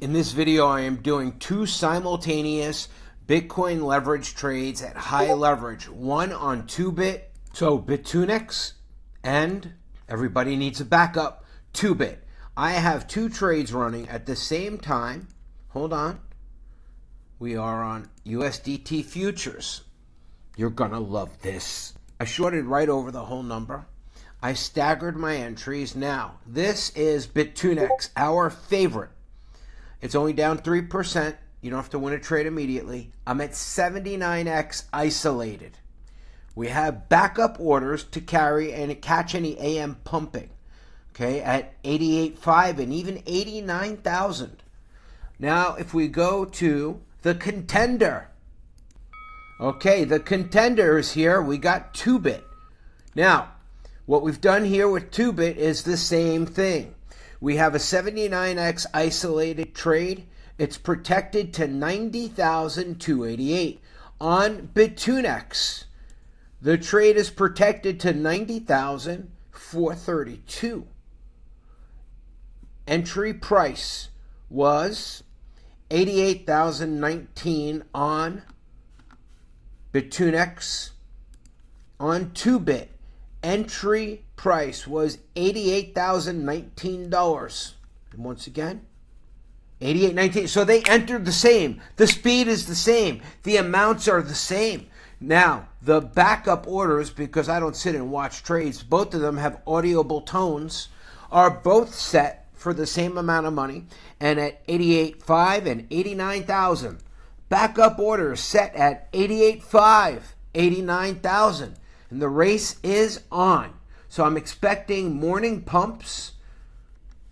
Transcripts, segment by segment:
In this video, I am doing two simultaneous Bitcoin leverage trades at high leverage. One on 2-bit, so Bitunix, and everybody needs a backup, 2-bit. I have two trades running at the same time. Hold on. We are on USDT futures. You're gonna love this. I shorted right over the whole number. I staggered my entries. Now, this is Bitunix, our favorite. It's only down 3%. You don't have to win a trade immediately. I'm at 79x isolated. We have backup orders to carry and catch any AM pumping. Okay, at 88.5 and even 89,000. Now, if we go to the contender. Okay, the contender is here. We got 2-bit. Now, what we've done here with 2-bit is the same thing. We have a 79x isolated trade. It's protected to 90,288. On Bitunix, the trade is protected to 90,432. Entry price was 88,019 on Bitunix. On 2-bit, entry price was $88,019. And once again, $88,019. So they entered the same. The speed is the same. The amounts are the same. Now, the backup orders, because I don't sit and watch trades, both of them have audible tones, are both set for the same amount of money, and at 88.5 and 89,000. Backup orders set at 88.5, 89,000. And the race is on. So I'm expecting morning pumps.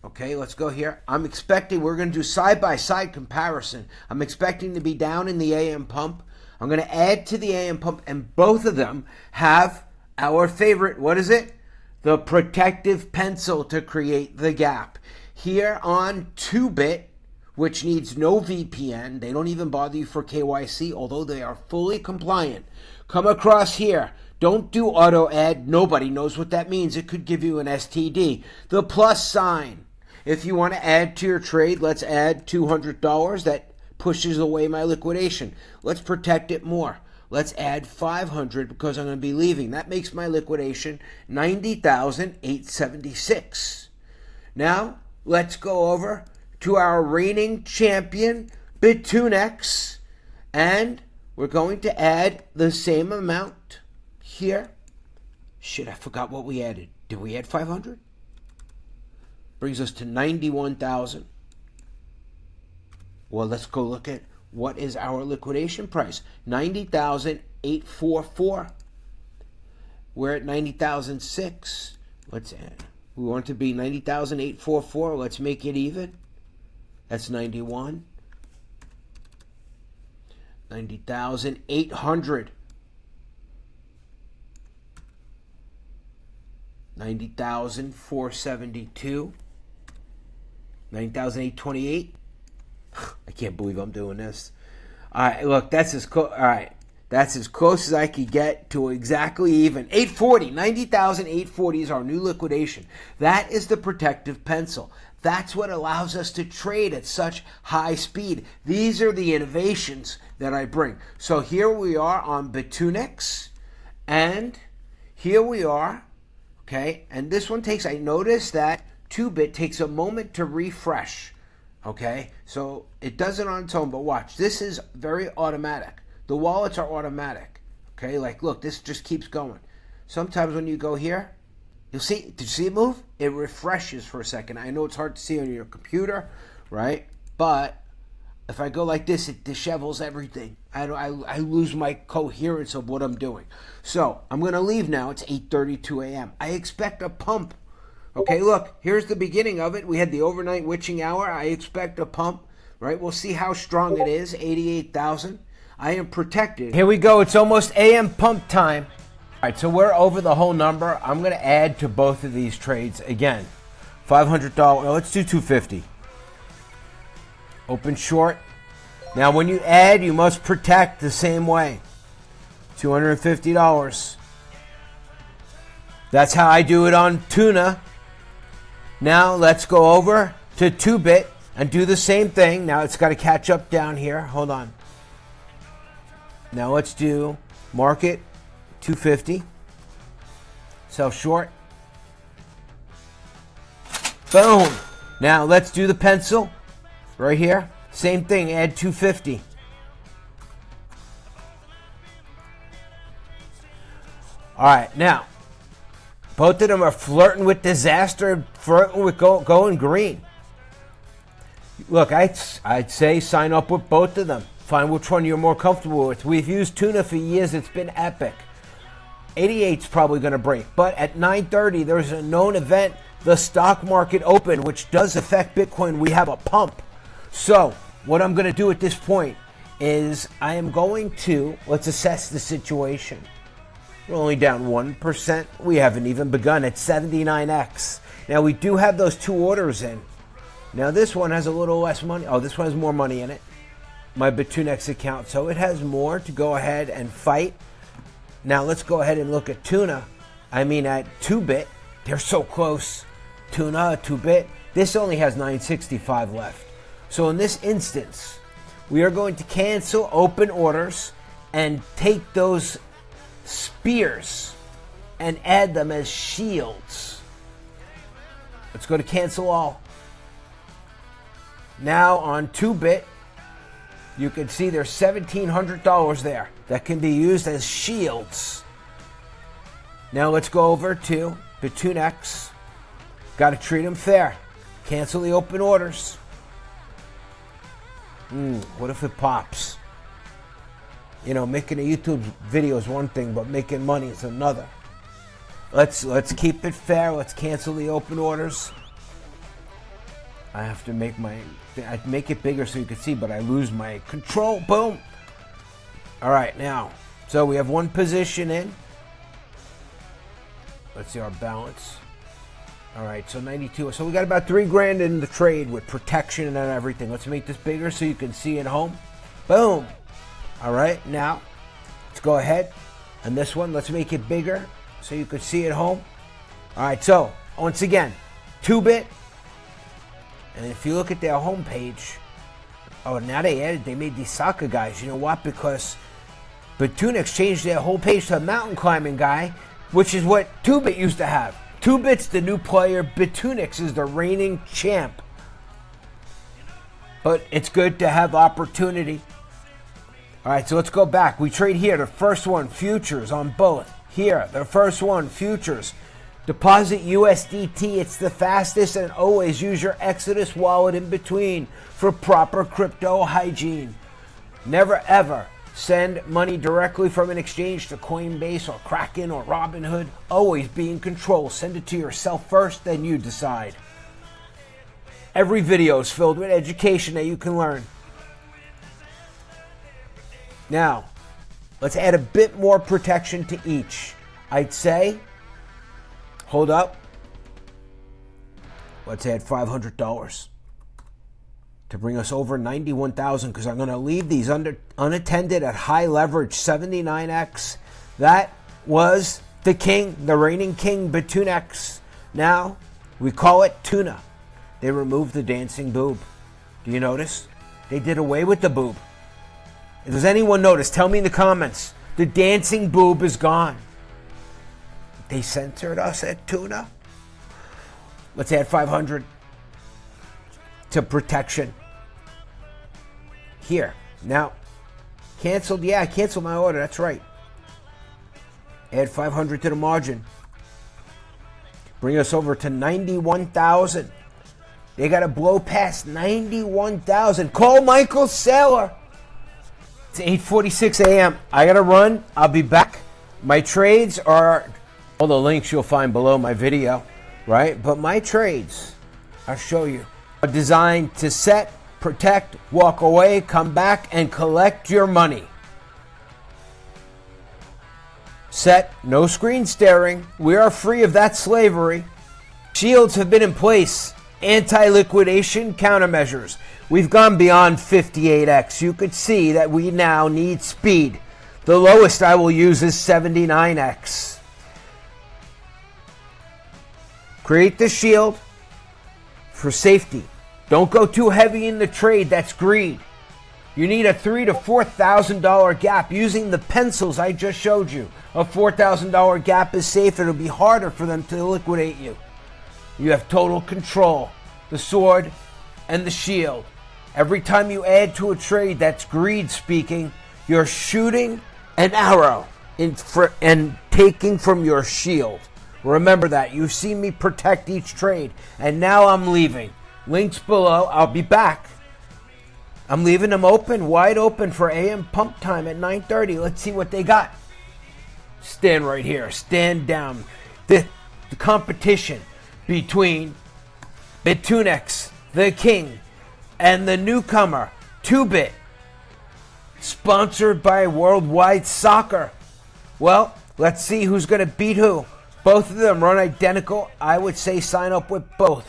Okay, let's go here. I'm expecting, we're going to do side-by-side comparison. I'm expecting to be down in the AM pump. I'm going to add to the AM pump, and both of them have our favorite, what is it? The protective pencil to create the gap. Here on 2-bit, which needs no VPN. They don't even bother you for KYC, although they are fully compliant. Come across here. Don't do auto add. Nobody knows what that means. It could give you an STD. The plus sign. If you want to add to your trade, let's add $200. That pushes away my liquidation. Let's protect it more. Let's add $500 because I'm going to be leaving. That makes my liquidation 90,876. Now, let's go over to our reigning champion, Bitunix, and we're going to add the same amount here. Shit, I forgot what we added. Did we add 500? Brings us to 91,000. Well, let's go look at what is our liquidation price. 90,844. We're at 90,006. Let's add. We want to be 90,844. Let's make it even. That's 91. 90,800. 90,472. 90,828. I can't believe I'm doing this. All right, look, that's as close. All right, that's as close as I could get to exactly even. 840. 90,840 is our new liquidation. That is the protective pencil. That's what allows us to trade at such high speed. These are the innovations that I bring. So here we are on Bitunix, and here we are, okay? And this one takes, I noticed that 2-bit takes a moment to refresh, okay? So it does it on its own, but watch. This is very automatic. The wallets are automatic, okay? Like, look, this just keeps going. Sometimes when you go here, you'll see, did you see it move? It refreshes for a second. I know it's hard to see on your computer, right? But if I go like this, it dishevels everything. I lose my coherence of what I'm doing. So I'm going to leave now. It's 8:32 a.m. I expect a pump. Okay, look, here's the beginning of it. We had the overnight witching hour. I expect a pump, right? We'll see how strong it is, 88,000. I am protected. Here we go. It's almost AM pump time. All right, so we're over the whole number. I'm going to add to both of these trades again. $500. No, let's do $250. Open short. Now, when you add, you must protect the same way. $250. That's how I do it on tuna. Now, let's go over to 2-bit, and do the same thing. Now it's got to catch up down here. Hold on. Now let's do market 250. Sell short. Boom. Now let's do the pencil right here. Same thing, add 250. All right, now, both of them are flirting with disaster, flirting with going green. Look, I'd say sign up with both of them. Find which one you're more comfortable with. We've used tuna for years. It's been epic. 88's probably going to break. But at 9:30, there's a known event, the stock market open, which does affect Bitcoin. We have a pump. So what I'm going to do at this point is I am going to, let's assess the situation. We're only down 1%. We haven't even begun at 79x. Now, we do have those two orders in. Now, this one has a little less money. Oh, this one has more money in it. My Bitunex account. So it has more to go ahead and fight. Now, let's go ahead and look at tuna. I mean, at 2-bit. They're so close. Tuna, 2-bit. This only has 965 left. So in this instance, we are going to cancel open orders and take those spears and add them as shields. Let's go to cancel all. Now on 2-bit, you can see there's $1,700 there that can be used as shields. Now let's go over to Bitunex. Got to treat them fair. Cancel the open orders. What if it pops? You know, making a YouTube video is one thing, but making money is another. Let's keep it fair. Let's cancel the open orders. I have to make it bigger so you can see, but I lose my control. Boom. All right, now, so we have one position in. Let's see our balance. All right, so 92. So we got about $3,000 in the trade with protection and everything. Let's make this bigger so you can see at home. Boom. All right, now let's go ahead. And this one, let's make it bigger so you can see at home. All right, so once again, 2-bit. And if you look at their homepage, oh, now they made these soccer guys. You know what? Because Bitunex changed their whole page to a mountain climbing guy, which is what 2-bit used to have. 2-bit's the new player. Bitunex is the reigning champ. But it's good to have opportunity. All right, so let's go back. We trade here. The first one, futures on both. Here, the first one, futures. Deposit USDT. It's the fastest, and always use your Exodus wallet in between for proper crypto hygiene. Never ever send money directly from an exchange to Coinbase or Kraken or Robinhood. Always be in control. Send it to yourself first, then you decide. Every video is filled with education that you can learn. Now, let's add a bit more protection to each. I'd say, hold up. Let's add $500 to bring us over 91,000, because I'm going to leave these unattended at high leverage, 79x. That was the king, the reigning king, Bitunex. Now, we call it tuna. They removed the dancing boob. Do you notice? They did away with the boob. Does anyone notice? Tell me in the comments. The dancing boob is gone. They censored us at tuna. Let's add 500 to protection. Here. Now, canceled. Yeah, I canceled my order. That's right. Add 500 to the margin. Bring us over to 91,000. They got to blow past 91,000. Call Michael Saylor. It's 8:46 a.m. I got to run. I'll be back. My trades are all the links you'll find below my video, right? But my trades, I'll show you, are designed to set, protect, walk away, come back, and collect your money. Set, no screen staring. We are free of that slavery. Shields have been in place. Anti-liquidation countermeasures. We've gone beyond 58x. You could see that we now need speed. The lowest I will use is 79x. Create the shield for safety. Don't go too heavy in the trade. That's greed. You need a $3,000 to $4,000 gap using the pencils I just showed you. A $4,000 gap is safe. It'll be harder for them to liquidate you. You have total control. The sword and the shield. Every time you add to a trade, that's greed speaking. You're shooting an arrow and taking from your shield. Remember that. You've seen me protect each trade. And now I'm leaving. Links below. I'll be back. I'm leaving them open, wide open for AM pump time at 9:30. Let's see what they got. Stand right here. Stand down. The competition between Bitunex, the king, and the newcomer, 2-Bit. Sponsored by Worldwide Soccer. Well, let's see who's going to beat who. Both of them run identical. I would say sign up with both.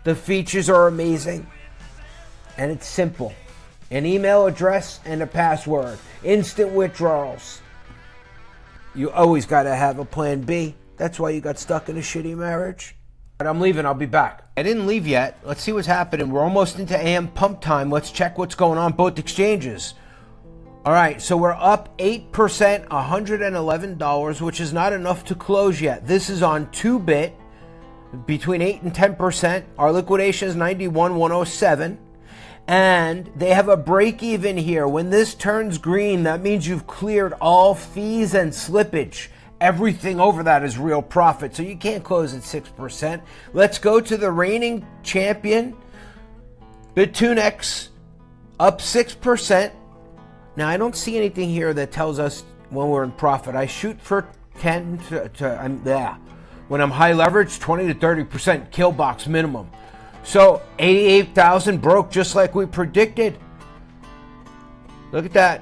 The features are amazing. And it's simple. An email address and a password. Instant withdrawals. You always got to have a plan B. That's why you got stuck in a shitty marriage. But I'm leaving. I'll be back. I didn't leave yet. Let's see what's happening. We're almost into AM pump time. Let's check what's going on both exchanges. All right, so we're up 8%, $111, which is not enough to close yet. This is on 2-Bit, between 8 and 10%. Our liquidation is 91,107. And they have a break even here. When this turns green, that means you've cleared all fees and slippage. Everything over that is real profit. So you can't close at 6%. Let's go to the reigning champion, Bitunex, up 6%. Now, I don't see anything here that tells us when we're in profit. I shoot for 10 when I'm high leverage, 20 to 30% kill box minimum. So 88,000 broke just like we predicted. Look at that.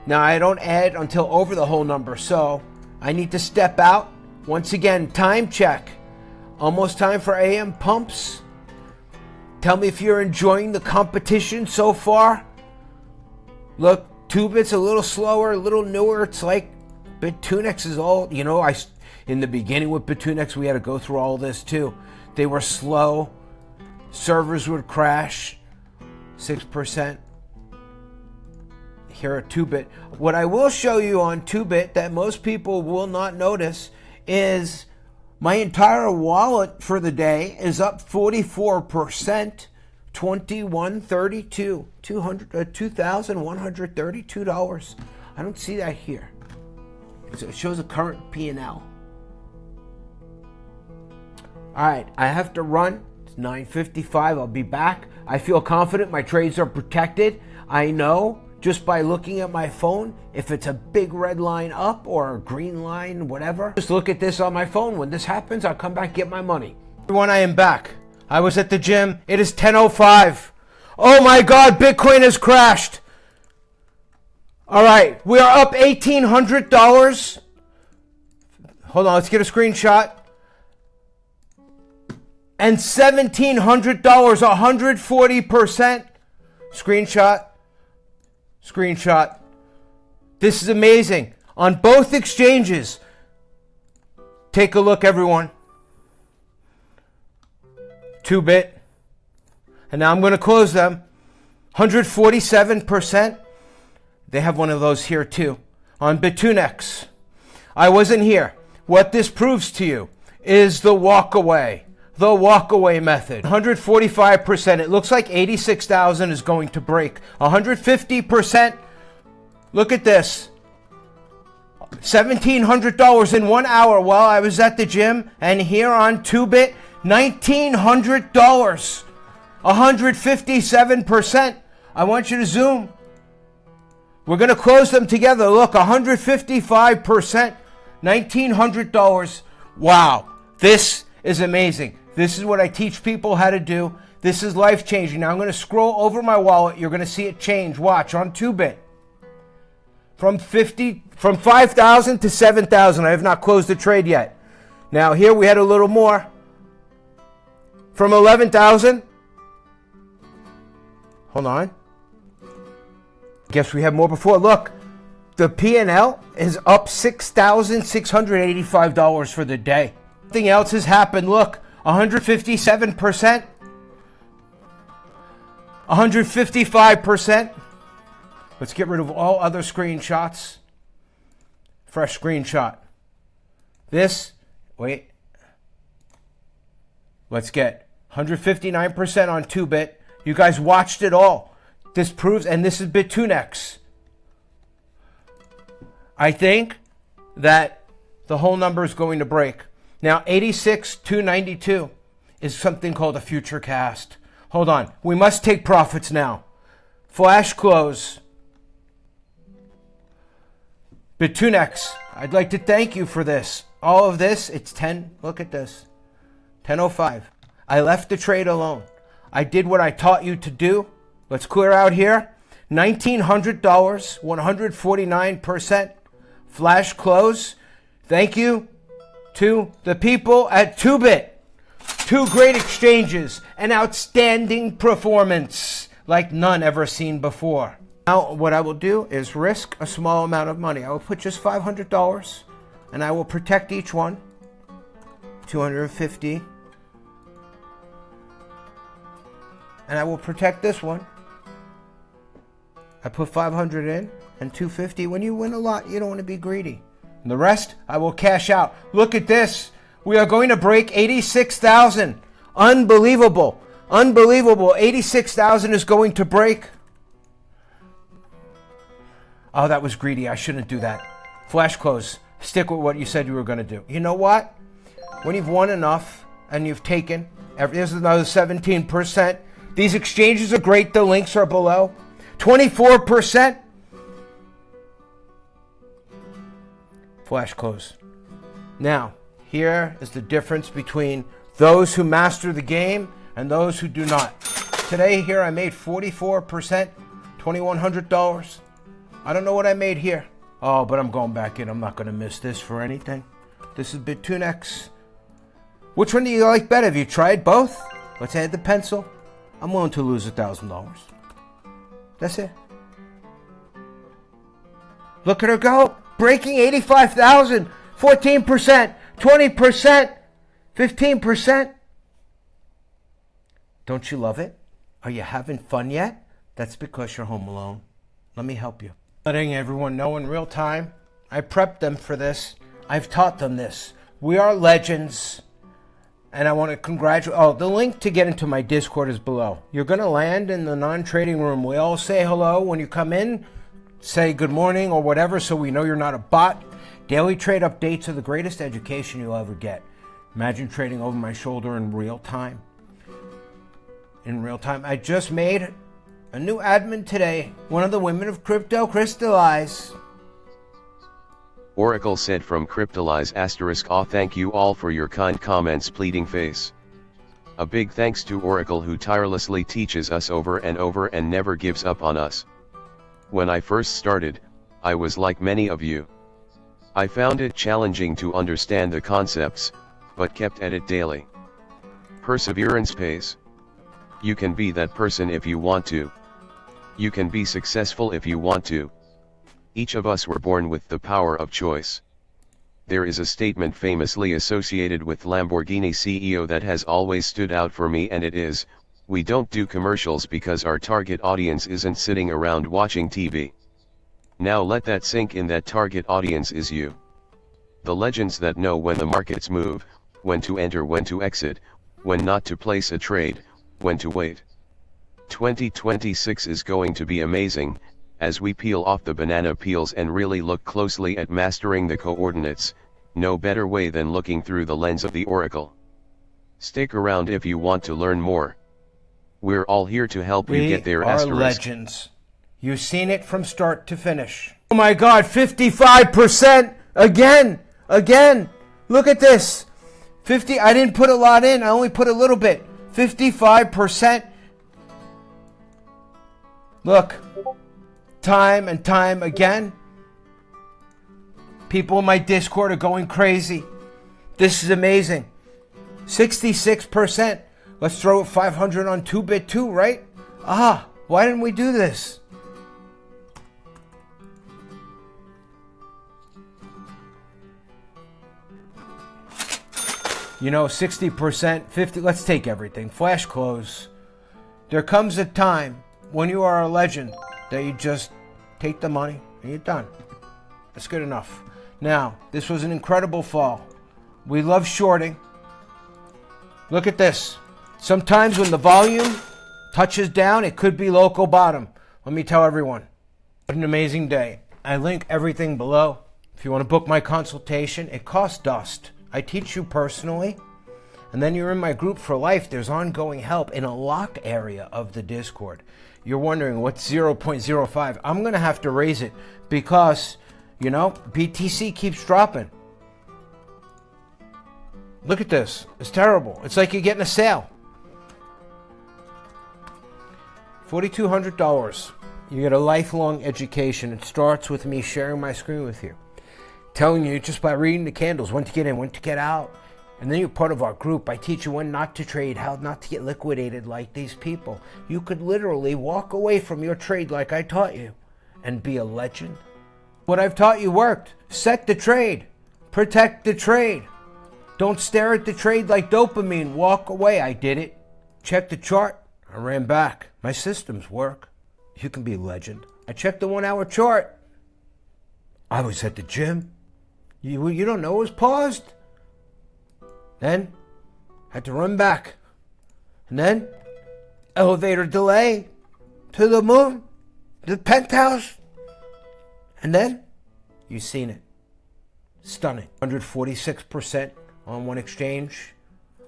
Now I don't add until over the whole number, so I need to step out. Once again, time check. Almost time for AM pumps. Tell me if you're enjoying the competition so far. Look, 2-Bit's a little slower, a little newer. It's like Bitunex is all, in the beginning with Bitunex, we had to go through all this too. They were slow. Servers would crash. 6%. Here at 2-Bit. What I will show you on 2-Bit that most people will not notice is my entire wallet for the day is up 44%. $21.32. $2,132. I don't see that here. It shows a current P&L. All right, I have to run. It's 9:55. I'll be back. I feel confident my trades are protected. I know just by looking at my phone if it's a big red line up or a green line, whatever. Just look at this on my phone. When this happens, I'll come back and get my money. Everyone, I am back. I was at the gym. It is 10:05. Oh my God, Bitcoin has crashed. All right, we are up $1,800. Hold on, let's get a screenshot. And $1,700, 140%. Screenshot. This is amazing. On both exchanges. Take a look, everyone. 2-Bit. And now I'm going to close them. 147%. They have one of those here too. On Bitunex. I wasn't here. What this proves to you is the walk away. The walkaway method. 145%. It looks like 86,000 is going to break. 150%. Look at this. $1,700 in 1 hour while I was at the gym. And here on 2-Bit, $1,900. 157%. I want you to zoom. We're going to close them together. Look, 155%. $1,900. Wow. This is amazing. This is what I teach people how to do. This is life-changing. Now I'm going to scroll over my wallet. You're going to see it change. Watch on 2-Bit. From 5,000 to 7,000. I have not closed the trade yet. Now here we had a little more. From 11,000. Hold on. Guess we have more before. Look, the P&L is up $6,685 for the day. Nothing else has happened. Look, 157%. 155%. Let's get rid of all other screenshots. Fresh screenshot. This, wait. Let's get 159% on 2-bit. You guys watched it all. This proves, and this is Bitunex. I think that the whole number is going to break. Now, 86,292 is something called a future cast. Hold on. We must take profits now. Flash close. Bitunex, I'd like to thank you for this. All of this, it's 10. Look at this. 10:05. I left the trade alone. I did what I taught you to do. Let's clear out here. $1,900, 149%. Flash close. Thank you to the people at 2-bit. 2 great exchanges, an outstanding performance like none ever seen before. Now what I will do is risk a small amount of money. I will put just $500 and I will protect each one. 250. And I will protect this one. I put 500 in and 250. When you win a lot, you don't want to be greedy. And the rest, I will cash out. Look at this. We are going to break 86,000. Unbelievable. Unbelievable. 86,000 is going to break. Oh, that was greedy. I shouldn't do that. Flash close. Stick with what you said you were going to do. You know what? When you've won enough and you've taken, there's another 17%. These exchanges are great. The links are below. 24%. Flash close. Now, here is the difference between those who master the game and those who do not. Today here I made 44%, $2,100. I don't know what I made here. Oh, but I'm going back in. I'm not going to miss this for anything. This is Bitunex. Which one do you like better? Have you tried both? Let's add the pencil. I'm willing to lose $1,000. That's it. Look at her go. Breaking 85,000. 14%. 20%. 15%. Don't you love it? Are you having fun yet? That's because you're home alone. Let me help you. Letting everyone know in real time. I prepped them for this. I've taught them this. We are legends. And I want to congratulate. Oh, the link to get into my Discord is below. You're going to land in the non-trading room. We all say hello when you come in. Say good morning or whatever so we know you're not a bot. Daily trade updates are the greatest education you'll ever get. Imagine trading over my shoulder in real time. In real time. I just made a new admin today. One of the women of crypto crystallize. Oracle said from Cryptalize *. Aw, thank you all for your kind comments, pleading face. A big thanks to Oracle who tirelessly teaches us over and never gives up on us. When I first started, I was like many of you. I found it challenging to understand the concepts, but kept at it daily. Perseverance pays. You can be that person if you want to. You can be successful if you want to. Each of us were born with the power of choice. There is a statement famously associated with Lamborghini CEO that has always stood out for me, and it is, we don't do commercials because our target audience isn't sitting around watching TV. Now let that sink in. That target audience is you. The legends that know when the markets move, when to enter, when to exit, when not to place a trade, when to wait. 2026 is going to be amazing, as we peel off the banana peels and really look closely at mastering the coordinates. No better way than looking through the lens of the Oracle. Stick around if you want to learn more. We're all here to help you get there. We are legends. You've seen it from start to finish. Oh my God, 55% again. Look at this. 50. I didn't put a lot in. I only put a little bit. 55%. Look, time and time again. People in my Discord are going crazy. This is amazing. 66%. Let's throw 500 on 2-bit too, right? Why didn't we do this? You know, 60%, 50, let's take everything. Flash close. There comes a time when you are a legend that you just take the money and you're done. That's good enough. Now, this was an incredible fall. We love shorting. Look at this. Sometimes when the volume touches down, it could be local bottom. Let me tell everyone, what an amazing day. I link everything below. If you want to book my consultation, it costs dust. I teach you personally, and then you're in my group for life. There's ongoing help in a lock area of the Discord. You're wondering what's 0.05. I'm going to have to raise it because, BTC keeps dropping. Look at this. It's terrible. It's like you're getting a sale. $4,200. You get a lifelong education. It starts with me sharing my screen with you, telling you just by reading the candles when to get in, when to get out. And then you're part of our group. I teach you when not to trade, how not to get liquidated like these people. You could literally walk away from your trade like I taught you and be a legend. What I've taught you worked. Set the trade. Protect the trade. Don't stare at the trade like dopamine. Walk away. I did it. Check the chart. I ran back. My systems work. You can be a legend. I checked the 1 hour chart. I was at the gym. You don't know it was paused. Then had to run back. And then elevator delay to the moon, the penthouse. And then you've seen it. Stunning. 146% on one exchange,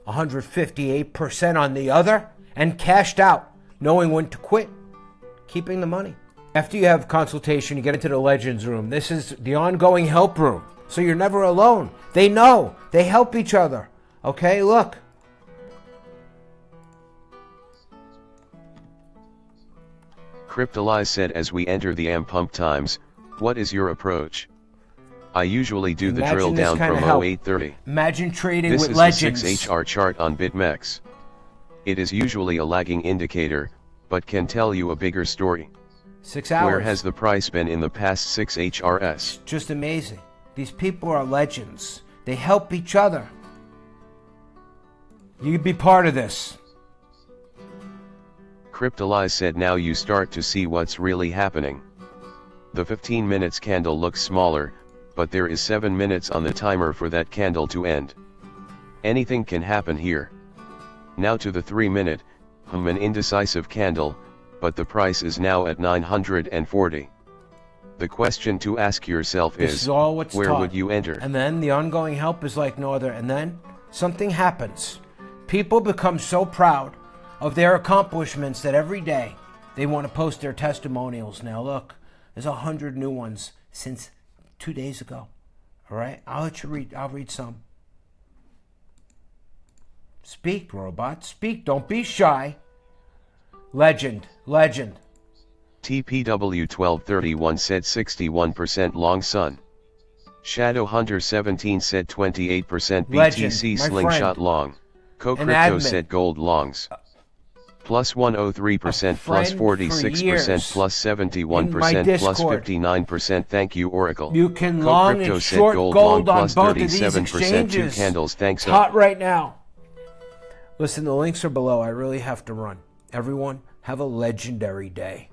158% on the other, and cashed out, knowing when to quit, keeping the money. After you have consultation, you get into the Legends room. This is the ongoing help room. So you're never alone. They know. They help each other. Okay, look. Cryptolyze said, as we enter the pump times, what is your approach? I usually do the drill down from 0830. Imagine trading this with legends. This is the 6HR chart on BitMEX. It is usually a lagging indicator, but can tell you a bigger story. 6 hours. Where has the price been in the past 6 HRS? Just amazing. These people are legends. They help each other. You could be part of this. Cryptolyze said, now you start to see what's really happening. The 15 minutes candle looks smaller, but there is 7 minutes on the timer for that candle to end. Anything can happen here. Now to the 3 minute, an indecisive candle, but the price is now at 940. The question to ask yourself is where taught. Would you enter? And then the ongoing help is like no other. And then something happens. People become so proud of their accomplishments that every day they want to post their testimonials. Now look, there's 100 new ones since 2 days ago. All right, I'll let you read. I'll read some. Speak, robot. Speak. Don't be shy. Legend. Legend. TPW1231 said 61% long sun. Shadow Hunter 17 said 28% BTC Legend, slingshot long. Co-Crypto said gold longs. Plus 103%, plus 46%, plus 71%, plus 59%. Thank you, Oracle. You can long and short gold on both of these exchanges. 2 candles. Thanks. It's hot right now. Listen, the links are below. I really have to run. Everyone, have a legendary day.